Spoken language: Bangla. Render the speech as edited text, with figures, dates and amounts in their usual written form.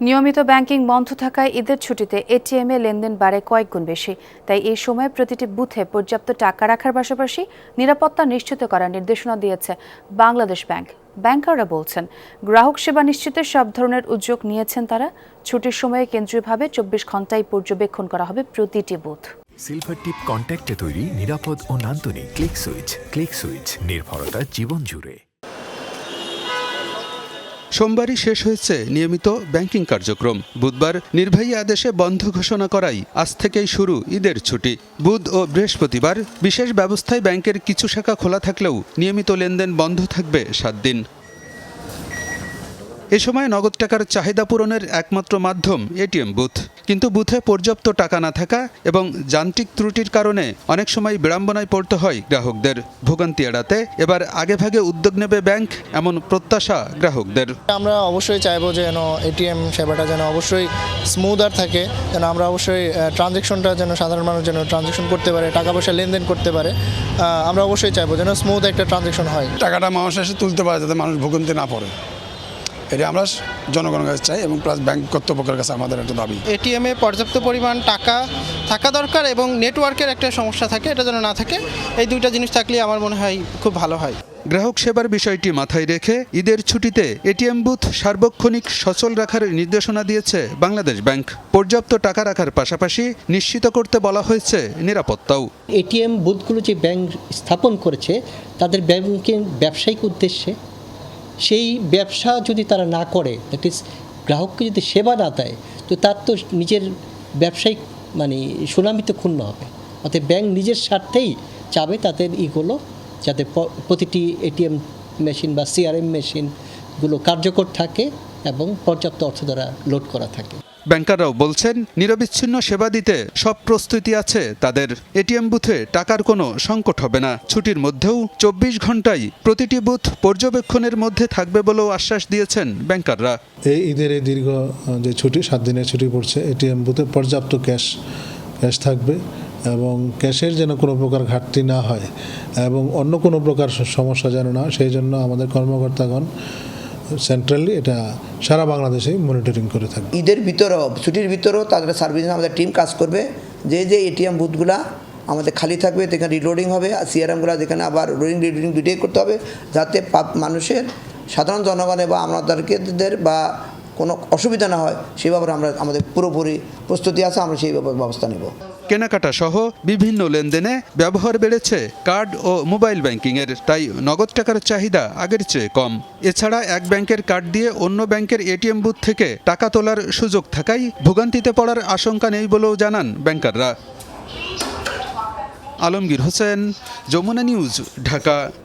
নিয়মিত ব্যাংকিং বন্ধ থাকায় ঈদের ছুটিতে এটিএমে লেনদেন বাড়ে কয়েক গুণ বেশি। তাই এই সময় প্রতিটি বুথে পর্যাপ্ত টাকা রাখার পাশাপাশি নিরাপত্তা নিশ্চিত করার নির্দেশনা দিয়েছে বাংলাদেশ ব্যাংক। ব্যাংকাররা বলছেন, গ্রাহক সেবা নিশ্চিতের সব ধরনের উদ্যোগ নিয়েছেন তারা। ছুটির সময়ে কেন্দ্রীয়ভাবে 24 ঘন্টায় পর্যবেক্ষণ করা হবে প্রতিটি বুথ। সিলভার টিপ কন্ট্যাক্টে তৈরি নিরাপদ ও নান্দনিক ক্লিক সুইচ নির্ভরতা জীবন জুড়ে। সোমবারই শেষ হয়েছে নিয়মিত ব্যাংকিং কার্যক্রম। বুধবার নির্বাহী আদেশে বন্ধ ঘোষণা করায় আজ থেকেই শুরু ঈদের ছুটি। বুধ ও বৃহস্পতিবার বিশেষ ব্যবস্থায় ব্যাংকের কিছু শাখা খোলা থাকলেও নিয়মিত লেনদেন বন্ধ থাকবে 7 দিন। এ সময় নগদ টাকার চাহিদা পূরণের একমাত্র মাধ্যম এটিএম বুথ। কিন্তু বুথে পর্যাপ্ত টাকা না থাকা এবং যান্ত্রিক ত্রুটির কারণে অনেক সময় বিড়ম্বনায় পড়তে হয় গ্রাহকদের। ভোগান্তি এড়াতে এবার আগেভাগে উদ্যোগ নেবে ব্যাংক, এমন প্রত্যাশা গ্রাহকদের। আমরা অবশ্যই চাইবো যে যেন এটিএম সেবাটা যেন অবশ্যই স্মুদার থাকে, যেন আমরা অবশ্যই ট্রানজ্যাকশনটা যেন সাধারণ মানুষ যেন ট্রানজ্যাকশন করতে পারে, টাকা পয়সা লেনদেন করতে পারে। আমরা অবশ্যই চাইবো যেন স্মুথ একটা ট্রানজ্যাকশন হয়, টাকাটা মানুষ এসে তুলতে পারে যাতে মানুষ ভোগান্তি না পড়ে। এটা আমরা জনগণের কাছে চাই এবং প্লাস ব্যাংক কর্তৃপক্ষের কাছে আমাদের একটা দাবি। এটিএমে পর্যাপ্ত পরিমাণ টাকা থাকা দরকার এবং নেটওয়ার্কের একটা সমস্যা থাকে, এটা যেন না থাকে। এই দুইটা জিনিস থাকলে আমার মনে হয় খুব ভালো হয়। গ্রাহক সেবার বিষয়টি মাথায় রেখে ঈদের ছুটিতে এটিএম বুথ সার্বক্ষণিক সচল রাখার নির্দেশনা দিয়েছে বাংলাদেশ ব্যাংক। পর্যাপ্ত টাকা রাখার পাশাপাশি নিশ্চিত করতে বলা হয়েছে নিরাপত্তাও। এটিএম বুথগুলো যে ব্যাংক স্থাপন করেছে তাদের ব্যাংকের ব্যবসায়িক উদ্দেশ্যে, সেই ব্যবসা যদি তারা না করে, দ্যাট ইজ গ্রাহককে যদি সেবা না দেয়, তো তার তো নিজের ব্যবসায়িক সুনামি তো ক্ষুণ্ণ হবে। অর্থাৎ ব্যাংক নিজের স্বার্থেই চাবে তাদের ইগুলো যাতে প্রতিটি এটিএম মেশিন বা সিআরএম মেশিনগুলো কার্যকর থাকে এবং পর্যাপ্ত অর্থ দ্বারা লোড করা থাকে। ব্যাংকাররাও বলছেন, নিরবিচ্ছিন্ন সেবা দিতে সব প্রস্তুতি আছে তাদের। এটিএম বুথে টাকার কোনো সংকট হবে না। ছুটির মধ্যেও 24 ঘন্টায় প্রতিটি বুথ পর্যবেক্ষণের মধ্যে থাকবে বলেও আশ্বাস দিয়েছেন ব্যাংকাররা। এই ঈদের এই দীর্ঘ যে ছুটি, 7 দিনের ছুটি পড়ছে, এটিএম বুথে পর্যাপ্ত ক্যাশ থাকবে এবং ক্যাশের যেন কোনো প্রকার ঘাটতি না হয় এবং অন্য কোনো প্রকার সমস্যা যেন না হয়, সেই জন্য আমাদের কর্মকর্তাগণ সেন্ট্রালি এটা সারা বাংলাদেশে মনিটরিং করে থাকবে। ঈদের ভিতরেও ছুটির ভিতরেও তাদের সার্ভিসে আমাদের টিম কাজ করবে। যে এটিএম বুথগুলা আমাদের খালি থাকবে সেখানে রিলোডিং হবে, আর সিআরএমগুলো যেখানে আবার রিলোডিং দুটোই করতে হবে, যাতে মানুষের সাধারণ জনগণে বা আমাদেরকে বা কোনো অসুবিধা না হয় সেই ব্যাপারে আমাদের পুরোপুরি প্রস্তুতি আছে, আমরা সেই ব্যাপারে ব্যবস্থা নেব। কেনাকাটা সহ বিভিন্ন লেনদেনে ব্যবহার বেড়েছে কার্ড ও মোবাইল ব্যাংকিংয়ের, তাই নগদ টাকার চাহিদা আগের চেয়ে কম। এছাড়া এক ব্যাংকের কার্ড দিয়ে অন্য ব্যাংকের এটিএম বুথ থেকে টাকা তোলার সুযোগ থাকায় ভোগান্তিতে পড়ার আশঙ্কা নেই বলেও জানান ব্যাংকাররা। আলমগীর হোসেন, যমুনা নিউজ, ঢাকা।